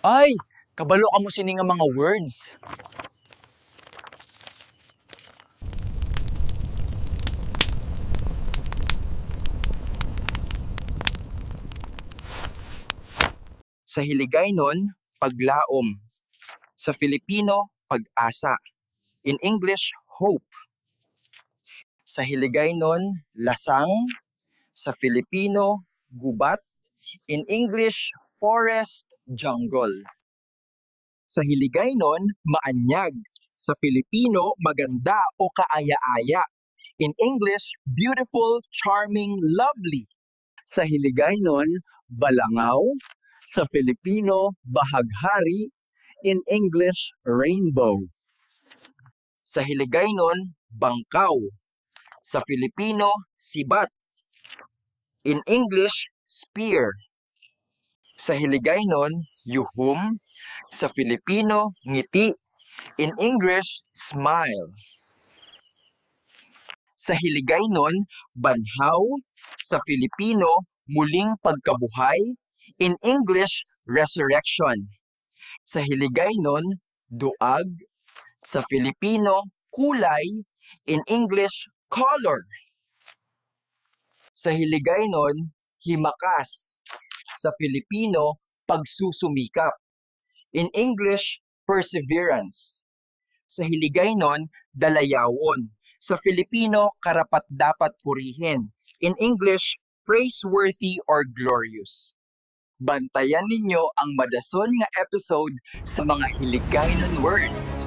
Ay, kabalo ka mo sini nga mga words. Sa Hiligaynon, paglaom. Sa Filipino, pag-asa. In English, hope. Sa Hiligaynon, lasang. Sa Filipino, gubat. In English, forest, jungle. Sa Hiligaynon, maanyag. Sa Filipino, maganda o kaaya-aya. In English, beautiful, charming, lovely. Sa Hiligaynon, balangaw. Sa Filipino, bahaghari. In English, rainbow. Sa Hiligaynon, bangkaw. Sa Filipino, sibat. In English, spear. Sa Hiligaynon, yuhum. Sa Filipino, ngiti. In English, smile. Sa Hiligaynon, banhaw. Sa Filipino, muling pagkabuhay. In English, resurrection. Sa Hiligaynon, duag. Sa Filipino, kulay. In English, color. Sa Hiligaynon, himakas. Sa Filipino, pagsusumikap. In English, perseverance. Sa Hiligaynon, dalayawon. Sa Filipino, karapat-dapat purihin. In English, praiseworthy or glorious. Bantayan ninyo ang madason nga episode sa mga Hiligaynon words.